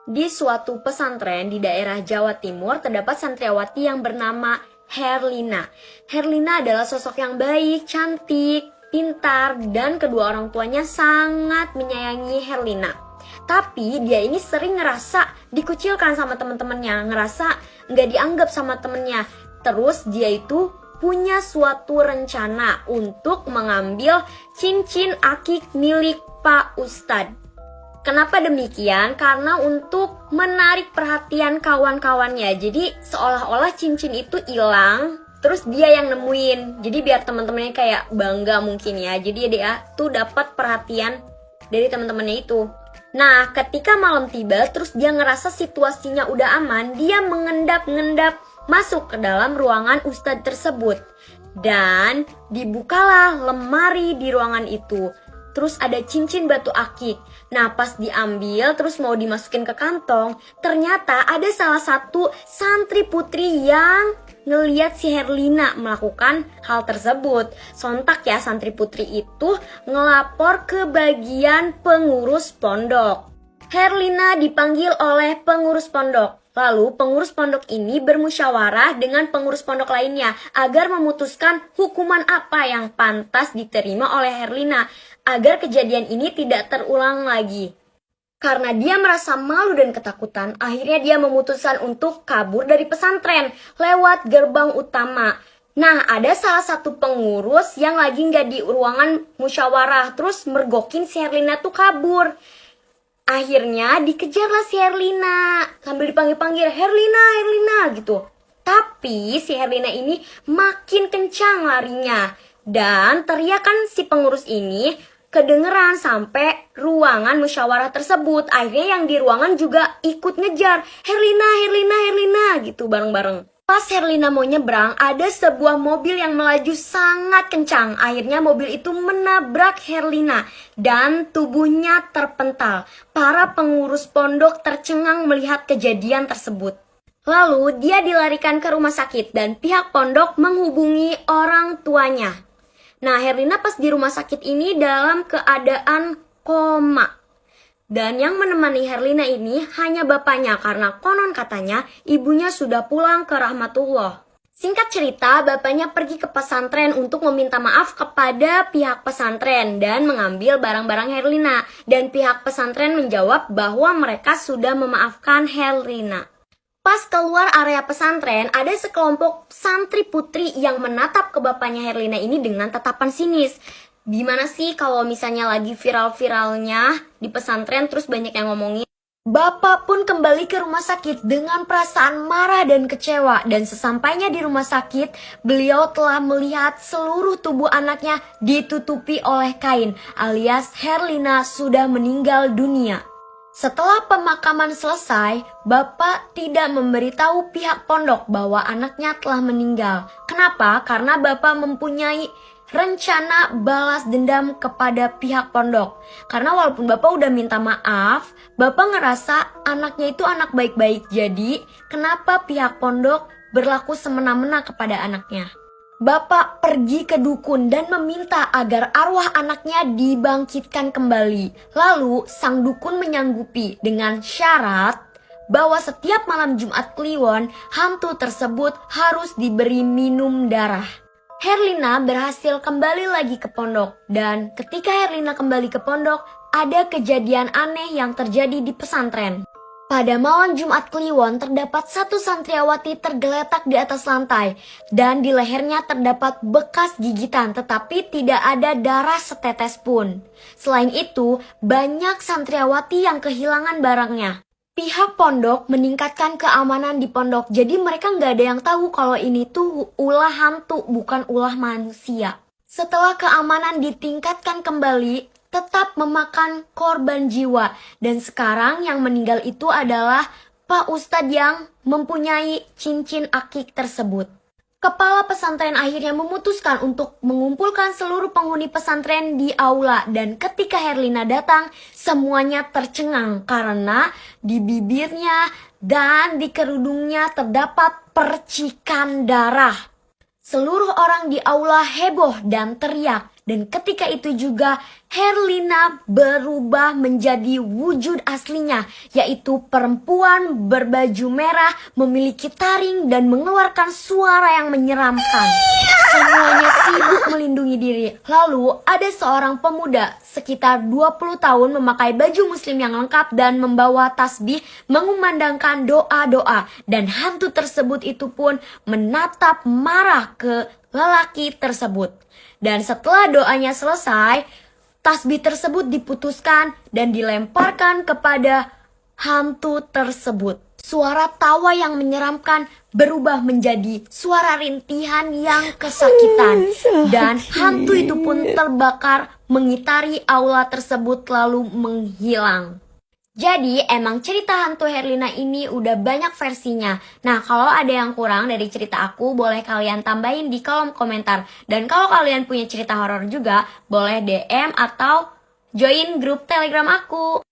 Di suatu pesantren di daerah Jawa Timur terdapat santriwati yang bernama Herlina. Herlina adalah sosok yang baik, cantik, pintar, dan kedua orang tuanya sangat menyayangi Herlina. Tapi dia ini sering ngerasa dikucilkan sama teman-temannya, ngerasa nggak dianggap sama temennya. Terus dia itu punya suatu rencana untuk mengambil cincin akik milik Pak Ustadz. Kenapa demikian? Karena untuk menarik perhatian kawan-kawannya. Jadi seolah-olah cincin itu hilang, terus dia yang nemuin. Jadi biar teman-temannya kayak bangga mungkin ya. Jadi dia tuh dapat perhatian dari teman-temannya itu. Nah, ketika malam tiba, terus dia ngerasa situasinya udah aman, dia mengendap-ngendap masuk ke dalam ruangan ustadz tersebut. Dan dibukalah lemari di ruangan itu. Terus ada cincin batu akik. Nah, pas diambil terus mau dimasukin ke kantong, ternyata ada salah satu santri putri yang ngeliat si Herlina melakukan hal tersebut. Sontak ya santri putri itu ngelapor ke bagian pengurus pondok. Herlina dipanggil oleh pengurus pondok. Lalu pengurus pondok ini bermusyawarah dengan pengurus pondok lainnya agar memutuskan hukuman apa yang pantas diterima oleh Herlina agar kejadian ini tidak terulang lagi. Karena dia merasa malu dan ketakutan, akhirnya dia memutuskan untuk kabur dari pesantren lewat gerbang utama. Nah, ada salah satu pengurus yang lagi nggak di ruangan musyawarah, terus mergokin si Herlina tuh kabur. Akhirnya dikejarlah si Herlina sambil dipanggil-panggil, Herlina, Herlina gitu. Tapi si Herlina ini makin kencang larinya. Dan teriakan si pengurus ini kedengeran sampai ruangan musyawarah tersebut. Akhirnya yang di ruangan juga ikut ngejar, Herlina, Herlina, Herlina gitu bareng-bareng. Pas Herlina mau nyebrang, ada sebuah mobil yang melaju sangat kencang. Akhirnya mobil itu menabrak Herlina dan tubuhnya terpental. Para pengurus pondok tercengang melihat kejadian tersebut. Lalu dia dilarikan ke rumah sakit dan pihak pondok menghubungi orang tuanya. Nah, Herlina pas di rumah sakit ini dalam keadaan koma. Dan yang menemani Herlina ini hanya bapaknya karena konon katanya ibunya sudah pulang ke rahmatullah. Singkat cerita, bapaknya pergi ke pesantren untuk meminta maaf kepada pihak pesantren dan mengambil barang-barang Herlina. Dan pihak pesantren menjawab bahwa mereka sudah memaafkan Herlina. Pas keluar area pesantren, ada sekelompok santri putri yang menatap ke bapaknya Herlina ini dengan tatapan sinis. Gimana sih kalau misalnya lagi viral-viralnya di pesantren terus banyak yang ngomongin? Bapak pun kembali ke rumah sakit dengan perasaan marah dan kecewa. Dan sesampainya di rumah sakit, beliau telah melihat seluruh tubuh anaknya ditutupi oleh kain, alias Herlina sudah meninggal dunia. Setelah pemakaman selesai, Bapak tidak memberitahu pihak pondok bahwa anaknya telah meninggal. Kenapa? Karena Bapak mempunyai rencana balas dendam kepada pihak pondok. Karena walaupun Bapak udah minta maaf, Bapak ngerasa anaknya itu anak baik-baik. Jadi, kenapa pihak pondok berlaku semena-mena kepada anaknya? Bapak pergi ke dukun dan meminta agar arwah anaknya dibangkitkan kembali. Lalu, sang dukun menyanggupi dengan syarat bahwa setiap malam Jumat Kliwon, hantu tersebut harus diberi minum darah. Herlina berhasil kembali lagi ke pondok. Dan ketika Herlina kembali ke pondok, ada kejadian aneh yang terjadi di pesantren. Pada malam Jumat Kliwon terdapat satu santriawati tergeletak di atas lantai dan di lehernya terdapat bekas gigitan tetapi tidak ada darah setetes pun. Selain itu, banyak santriawati yang kehilangan barangnya. Pihak pondok meningkatkan keamanan di pondok, jadi mereka nggak ada yang tahu kalau ini tuh ulah hantu bukan ulah manusia. Setelah keamanan ditingkatkan kembali, tetap memakan korban jiwa. Dan sekarang yang meninggal itu adalah Pak Ustadz yang mempunyai cincin akik tersebut. Kepala pesantren akhirnya memutuskan untuk mengumpulkan seluruh penghuni pesantren di aula. Dan ketika Herlina datang, semuanya tercengang karena di bibirnya dan di kerudungnya terdapat percikan darah. Seluruh orang di aula heboh dan teriak. Dan ketika itu juga Herlina berubah menjadi wujud aslinya, yaitu perempuan berbaju merah, memiliki taring dan mengeluarkan suara yang menyeramkan. Semuanya sibuk melindungi diri. Lalu ada seorang pemuda sekitar 20 tahun memakai baju muslim yang lengkap dan membawa tasbih mengumandangkan doa-doa. Dan hantu tersebut itu pun menatap marah ke lelaki tersebut. Dan setelah doanya selesai, tasbih tersebut diputuskan dan dilemparkan kepada hantu tersebut. Suara tawa yang menyeramkan berubah menjadi suara rintihan yang kesakitan. Dan hantu itu pun terbakar mengitari aula tersebut lalu menghilang. Jadi emang cerita hantu Herlina ini udah banyak versinya. Nah kalau ada yang kurang dari cerita aku, boleh kalian tambahin di kolom komentar. Dan kalau kalian punya cerita horor juga, boleh DM atau join grup Telegram aku.